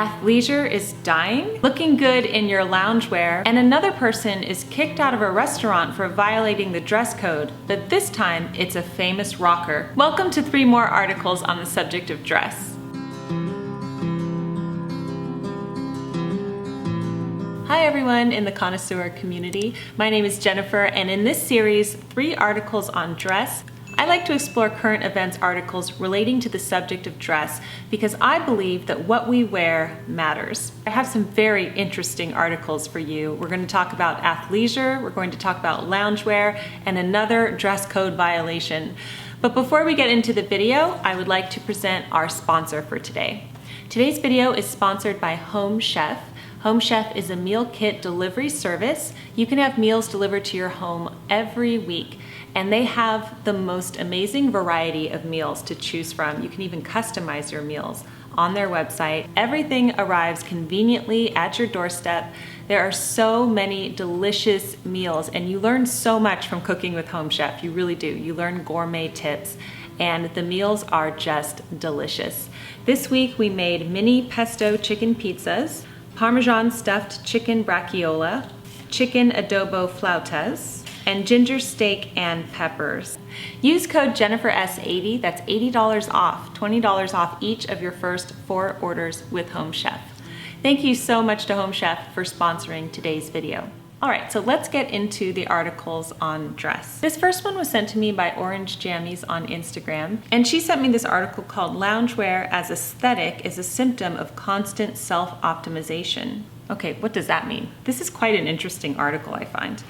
Athleisure is dying, looking good in your loungewear, and another person is kicked out of a restaurant for violating the dress code, but this time it's a famous rocker. Welcome to 3 more articles on the subject of dress. Hi everyone in the Connoisseur community. My name is Jennifer, and in this series, 3 articles on dress, I like to explore current events articles relating to the subject of dress because I believe that what we wear matters. I have some very interesting articles for you. We're going to talk about athleisure, we're going to talk about loungewear, and another dress code violation. But before we get into the video, I would like to present our sponsor for today. Today's video is sponsored by Home Chef. Home Chef is a meal kit delivery service. You can have meals delivered to your home every week, and they have the most amazing variety of meals to choose from. You can even customize your meals on their website. Everything arrives conveniently at your doorstep. There are so many delicious meals, and you learn so much from cooking with Home Chef. You really do. You learn gourmet tips, and the meals are just delicious. This week we made mini pesto chicken pizzas, Parmesan stuffed chicken braciola, chicken adobo flautas, and ginger steak and peppers. Use code Jennifer10, that's $80 off, $20 off each of your first 4 orders with Home Chef. Thank you so much to Home Chef for sponsoring today's video. All right, so let's get into the articles on dress. This first one was sent to me by Orange Jammies on Instagram, and she sent me this article called Loungewear as Aesthetic is a Symptom of Constant Self-Optimization. Okay, what does that mean? This is quite an interesting article, I find,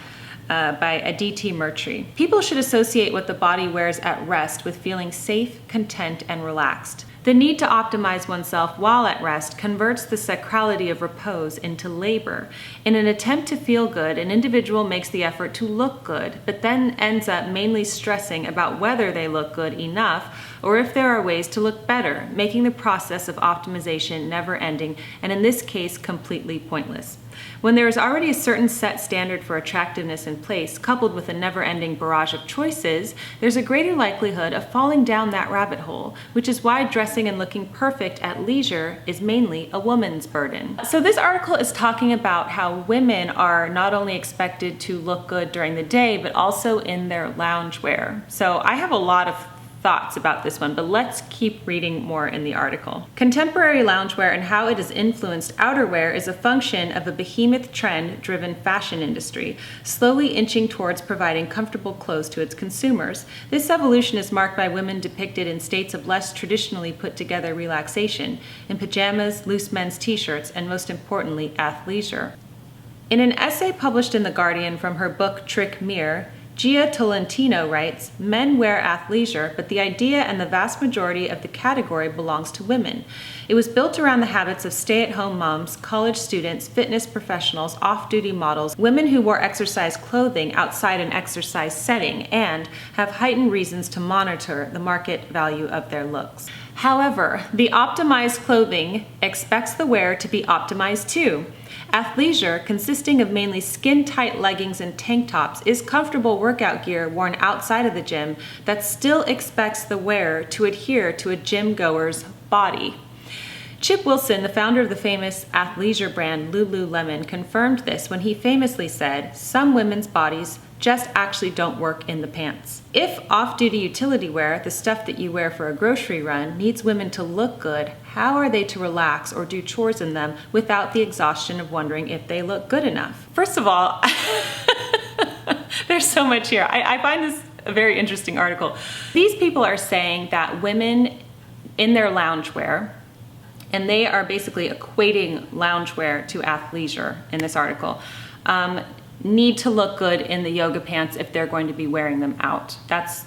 by Aditi Murtry. People should associate what the body wears at rest with feeling safe, content, and relaxed. The need to optimize oneself while at rest converts the sacrality of repose into labor. In an attempt to feel good, an individual makes the effort to look good, but then ends up mainly stressing about whether they look good enough or if there are ways to look better, making the process of optimization never-ending, and in this case, completely pointless. When there is already a certain set standard for attractiveness in place, coupled with a never-ending barrage of choices, there's a greater likelihood of falling down that rabbit hole, which is why dressing and looking perfect at leisure is mainly a woman's burden. So this article is talking about how women are not only expected to look good during the day, but also in their loungewear. So I have a lot of thoughts about this one, but let's keep reading more in the article. Contemporary loungewear and how it has influenced outerwear is a function of a behemoth trend-driven fashion industry, slowly inching towards providing comfortable clothes to its consumers. This evolution is marked by women depicted in states of less traditionally put-together relaxation, in pajamas, loose men's t-shirts, and most importantly, athleisure. In an essay published in The Guardian from her book Trick Mirror, Gia Tolentino writes, "Men wear athleisure, but the idea and the vast majority of the category belongs to women. It was built around the habits of stay-at-home moms, college students, fitness professionals, off-duty models, women who wore exercise clothing outside an exercise setting, and have heightened reasons to monitor the market value of their looks. However, the optimized clothing expects the wearer to be optimized too. Athleisure, consisting of mainly skin-tight leggings and tank tops, is comfortable workout gear worn outside of the gym that still expects the wearer to adhere to a gym-goer's body." Chip Wilson, the founder of the famous athleisure brand Lululemon, confirmed this when he famously said, "Some women's bodies just actually don't work in the pants." If off-duty utility wear, the stuff that you wear for a grocery run, needs women to look good, how are they to relax or do chores in them without the exhaustion of wondering if they look good enough? First of all, there's so much here. I find this a very interesting article. These people are saying that women in their loungewear, and they are basically equating loungewear to athleisure in this article, need to look good in the yoga pants if they're going to be wearing them out. That's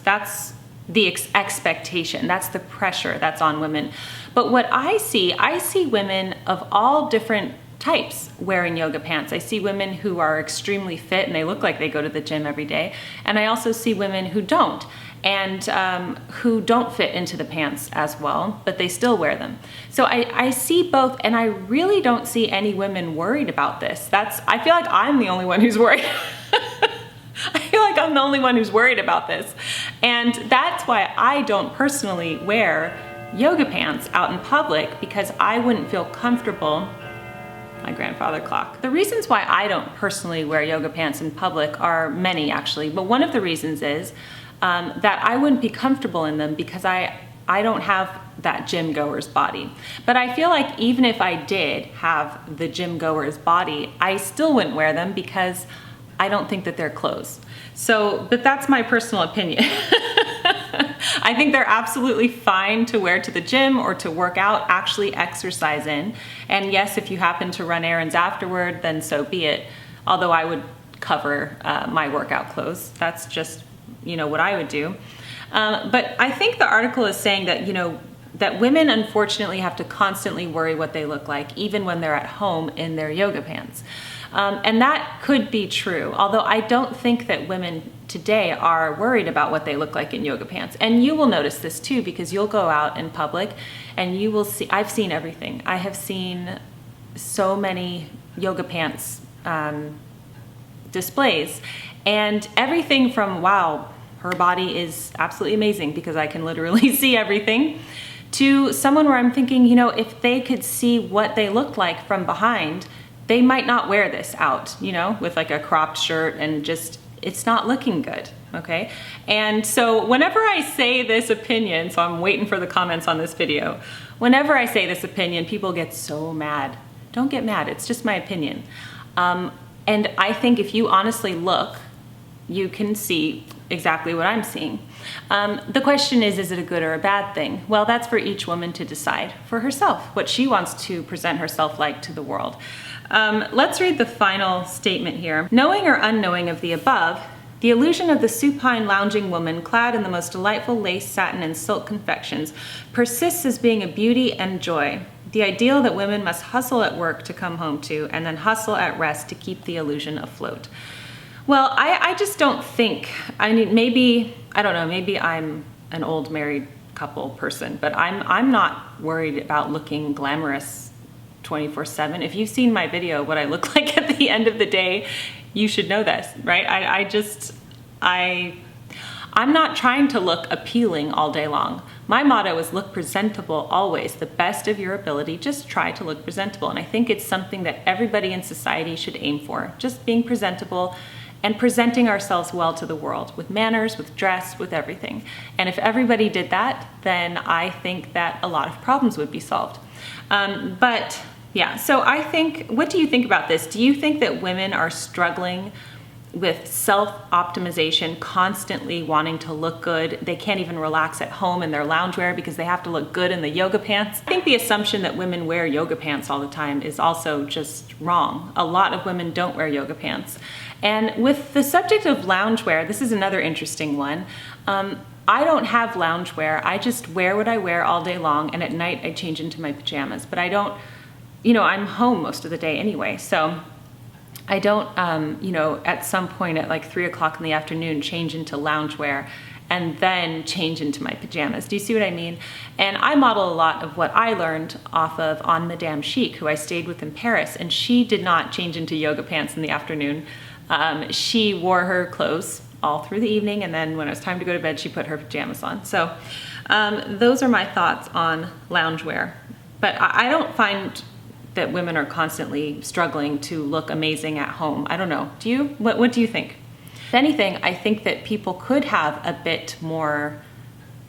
the expectation. That's the pressure that's on women. But what I see women of all different types wearing yoga pants. I see women who are extremely fit and they look like they go to the gym every day. And I also see women who don't, and who don't fit into the pants as well, but they still wear them. So I see both, and I really don't see any women worried about this. I feel like I'm the only one who's worried. I feel like I'm the only one who's worried about this. And that's why I don't personally wear yoga pants out in public because I wouldn't feel comfortable. My grandfather clock. The reasons why I don't personally wear yoga pants in public are many actually, but one of the reasons is that I wouldn't be comfortable in them because I don't have that gym goer's body. But I feel like even if I did have the gym goer's body, I still wouldn't wear them because I don't think that they're clothes. So, but that's my personal opinion. I think they're absolutely fine to wear to the gym or to work out, actually exercise in. And yes, if you happen to run errands afterward, then so be it. Although I would cover my workout clothes. That's just, what I would do. But I think the article is saying that, that women unfortunately have to constantly worry what they look like, even when they're at home in their yoga pants. And that could be true, although I don't think that women today are worried about what they look like in yoga pants. And you will notice this too, because you'll go out in public and you will see, I've seen everything. I have seen so many yoga pants displays, and everything from, wow, her body is absolutely amazing because I can literally see everything, to someone where I'm thinking, if they could see what they looked like from behind, they might not wear this out, with like a cropped shirt and just, it's not looking good, okay? And so whenever I say this opinion, so I'm waiting for the comments on this video, whenever I say this opinion, people get so mad. Don't get mad, it's just my opinion. And I think if you honestly look, you can see exactly what I'm seeing. The question is it a good or a bad thing? Well, that's for each woman to decide for herself, what she wants to present herself like to the world. Let's read the final statement here. Knowing or unknowing of the above, the illusion of the supine lounging woman clad in the most delightful lace, satin, and silk confections persists as being a beauty and joy. The ideal that women must hustle at work to come home to, and then hustle at rest to keep the illusion afloat. Well, I just don't think, maybe, I don't know, maybe I'm an old married couple person, but I'm not worried about looking glamorous 24/7. If you've seen my video, what I look like at the end of the day, you should know this, right? I'm not trying to look appealing all day long. My motto is look presentable always, the best of your ability, just try to look presentable. And I think it's something that everybody in society should aim for, just being presentable and presenting ourselves well to the world with manners, with dress, with everything. And if everybody did that, then I think that a lot of problems would be solved. But yeah, so I think, what do you think about this? Do you think that women are struggling with self-optimization, constantly wanting to look good? They can't even relax at home in their loungewear because they have to look good in the yoga pants. I think the assumption that women wear yoga pants all the time is also just wrong. A lot of women don't wear yoga pants. And with the subject of loungewear, this is another interesting one. I don't have loungewear. I just wear what I wear all day long, and at night I change into my pajamas. But I don't, I'm home most of the day anyway, so I don't, at some point at like 3 o'clock in the afternoon, change into loungewear and then change into my pajamas. Do you see what I mean? And I model a lot of what I learned off of on Madame Chic, who I stayed with in Paris, and she did not change into yoga pants in the afternoon. She wore her clothes all through the evening, and then when it was time to go to bed, she put her pajamas on. So those are my thoughts on loungewear. But I don't find that women are constantly struggling to look amazing at home. I don't know. Do you? What do you think? If anything, I think that people could have a bit more,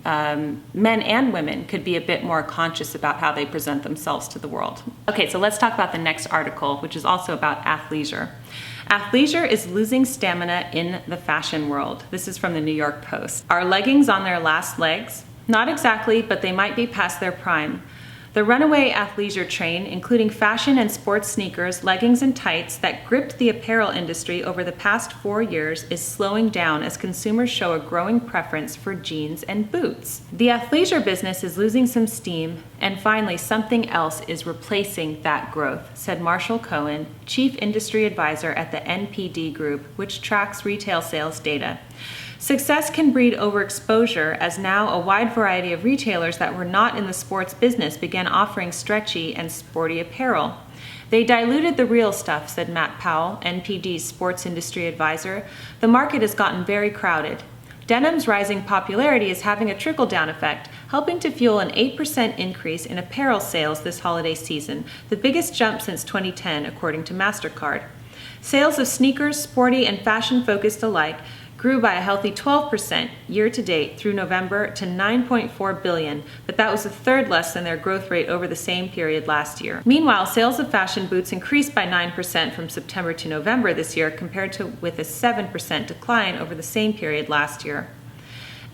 men and women could be a bit more conscious about how they present themselves to the world. Okay, so let's talk about the next article, which is also about athleisure. Athleisure is losing stamina in the fashion world. This is from the New York Post. Are leggings on their last legs? Not exactly, but they might be past their prime. The runaway athleisure train, including fashion and sports sneakers, leggings, and tights that gripped the apparel industry over the past 4 years, is slowing down as consumers show a growing preference for jeans and boots. The athleisure business is losing some steam, and finally something else is replacing that growth, said Marshall Cohen, Chief Industry Advisor at the NPD Group, which tracks retail sales data. Success can breed overexposure, as now a wide variety of retailers that were not in the sports business began offering stretchy and sporty apparel. They diluted the real stuff, said Matt Powell, NPD's sports industry advisor. The market has gotten very crowded. Denim's rising popularity is having a trickle-down effect. helping to fuel an 8% increase in apparel sales this holiday season, the biggest jump since 2010, according to MasterCard. Sales of sneakers, sporty and fashion-focused alike, grew by a healthy 12% year-to-date through November to $9.4 billion, but that was a third less than their growth rate over the same period last year. Meanwhile, sales of fashion boots increased by 9% from September to November this year, compared with a 7% decline over the same period last year.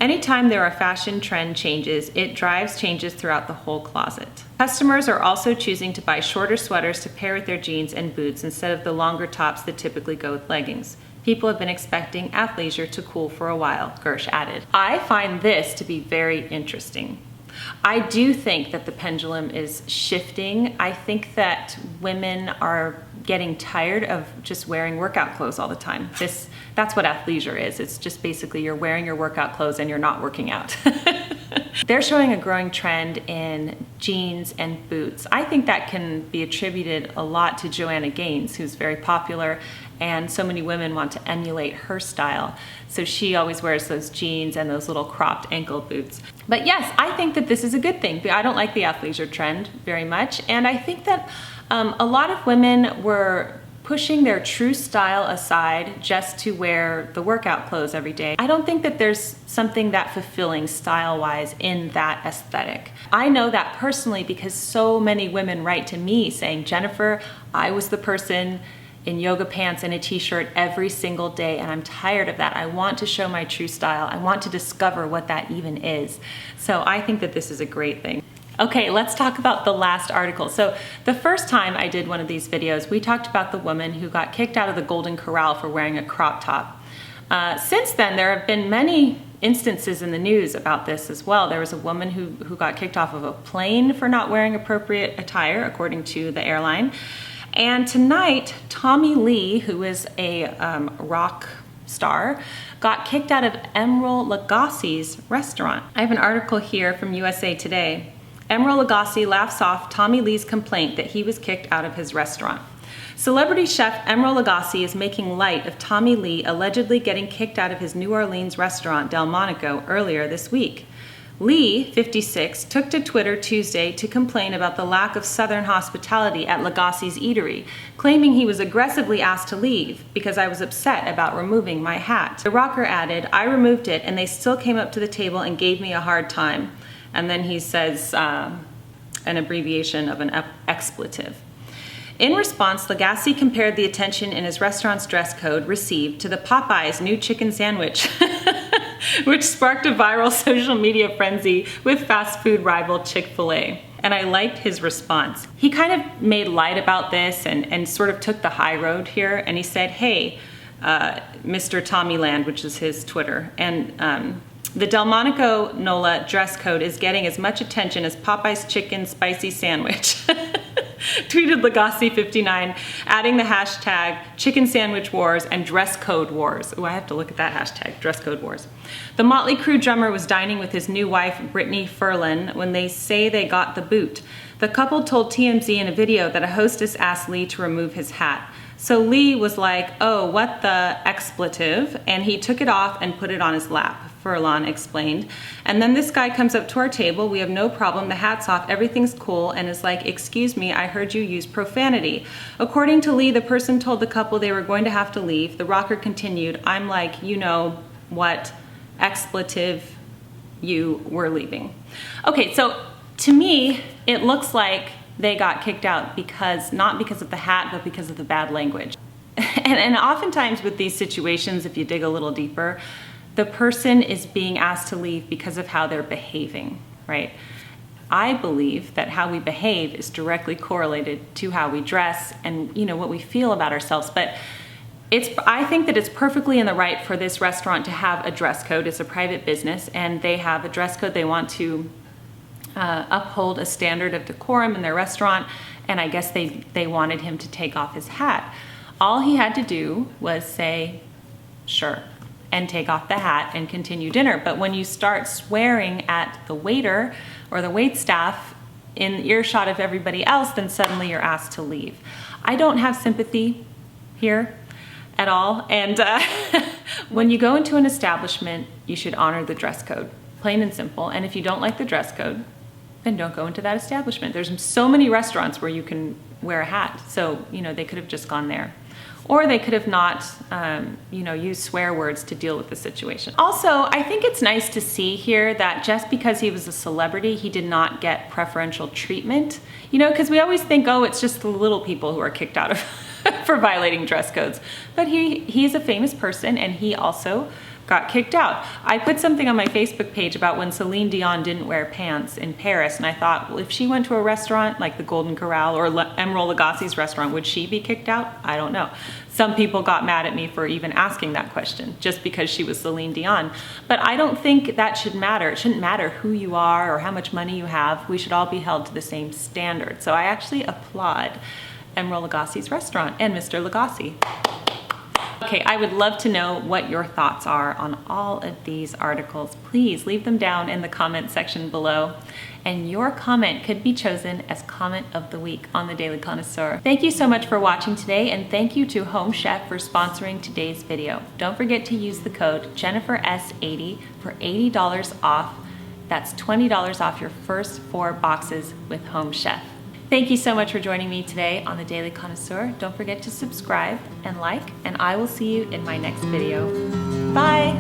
Anytime there are fashion trend changes, it drives changes throughout the whole closet. Customers are also choosing to buy shorter sweaters to pair with their jeans and boots instead of the longer tops that typically go with leggings. People have been expecting athleisure to cool for a while, Gersh added. I find this to be very interesting. I do think that the pendulum is shifting. I think that women are getting tired of just wearing workout clothes all the time. That's what athleisure is. It's just basically you're wearing your workout clothes and you're not working out. They're showing a growing trend in jeans and boots. I think that can be attributed a lot to Joanna Gaines, who's very popular, and so many women want to emulate her style. So she always wears those jeans and those little cropped ankle boots. But yes, I think that this is a good thing. I don't like the athleisure trend very much, and I think that a lot of women were pushing their true style aside just to wear the workout clothes every day. I don't think that there's something that fulfilling style-wise in that aesthetic. I know that personally because so many women write to me saying, Jennifer, I was the person in yoga pants and a t-shirt every single day, and I'm tired of that. I want to show my true style. I want to discover what that even is. So I think that this is a great thing. Okay, let's talk about the last article. So the first time I did one of these videos, we talked about the woman who got kicked out of the Golden Corral for wearing a crop top. Since then, there have been many instances in the news about this as well. There was a woman who got kicked off of a plane for not wearing appropriate attire, according to the airline. And tonight, Tommy Lee, who is a rock star, got kicked out of Emeril Lagasse's restaurant. I have an article here from USA Today. Emeril Lagasse laughs off Tommy Lee's complaint that he was kicked out of his restaurant. Celebrity chef Emeril Lagasse is making light of Tommy Lee allegedly getting kicked out of his New Orleans restaurant Delmonico earlier this week. Lee, 56, took to Twitter Tuesday to complain about the lack of Southern hospitality at Lagasse's eatery, claiming he was aggressively asked to leave because I was upset about removing my hat. The rocker added, I removed it and they still came up to the table and gave me a hard time. And then he says an abbreviation of an expletive. In response, Lagasse compared the attention in his restaurant's dress code received to the Popeye's new chicken sandwich, which sparked a viral social media frenzy with fast food rival Chick-fil-A. And I liked his response. He kind of made light about this and sort of took the high road here, and he said, hey, Mr. Tommy Land, which is his Twitter, and the Delmonico NOLA dress code is getting as much attention as Popeye's chicken spicy sandwich. Tweeted Lagasse 59, adding the hashtag chicken sandwich wars and dress code wars. Oh, I have to look at that hashtag, dress code wars. The Motley Crue drummer was dining with his new wife, Brittany Furlan, when they say they got the boot. The couple told TMZ in a video that a hostess asked Lee to remove his hat. So Lee was like, oh, what the expletive? And he took it off and put it on his lap, Furlan explained. And then this guy comes up to our table, we have no problem, the hat's off, everything's cool, and is like, excuse me, I heard you use profanity. According to Lee, the person told the couple they were going to have to leave. The rocker continued, I'm like, you know what expletive you were leaving. Okay, so to me, it looks like they got kicked out not because of the hat, but because of the bad language. And oftentimes with these situations, if you dig a little deeper, the person is being asked to leave because of how they're behaving, right? I believe that how we behave is directly correlated to how we dress and what we feel about ourselves. But I think that it's perfectly in the right for this restaurant to have a dress code. It's a private business and they have a dress code. They want to uphold a standard of decorum in their restaurant, and I guess they wanted him to take off his hat. All he had to do was say, sure, and take off the hat and continue dinner. But when you start swearing at the waiter or the waitstaff in earshot of everybody else, then suddenly you're asked to leave. I don't have sympathy here at all. And when you go into an establishment, you should honor the dress code. plain and simple. And if you don't like the dress code, then don't go into that establishment. There's so many restaurants where you can wear a hat. So, you know, they could have just gone there. Or they could have not, you know, used swear words to deal with the situation. Also, I think it's nice to see here that just because he was a celebrity, he did not get preferential treatment. You know, because we always think, oh, it's just the little people who are kicked out of for violating dress codes. But he's a famous person, and he also got kicked out. I put something on my Facebook page about when Celine Dion didn't wear pants in Paris, and I thought, well, if she went to a restaurant like the Golden Corral or Emeril Lagasse's restaurant, would she be kicked out? I don't know. Some people got mad at me for even asking that question, just because she was Celine Dion. But I don't think that should matter. It shouldn't matter who you are or how much money you have. We should all be held to the same standard. So I actually applaud Emeril Lagasse's restaurant and Mr. Lagasse. Okay, I would love to know what your thoughts are on all of these articles. Please leave them down in the comment section below, and your comment could be chosen as Comment of the Week on the Daily Connoisseur. Thank you so much for watching today, and thank you to Home Chef for sponsoring today's video. Don't forget to use the code Jennifer80 for $80 off. That's $20 off your first 4 boxes with Home Chef. Thank you so much for joining me today on the Daily Connoisseur. Don't forget to subscribe and like, and I will see you in my next video. Bye!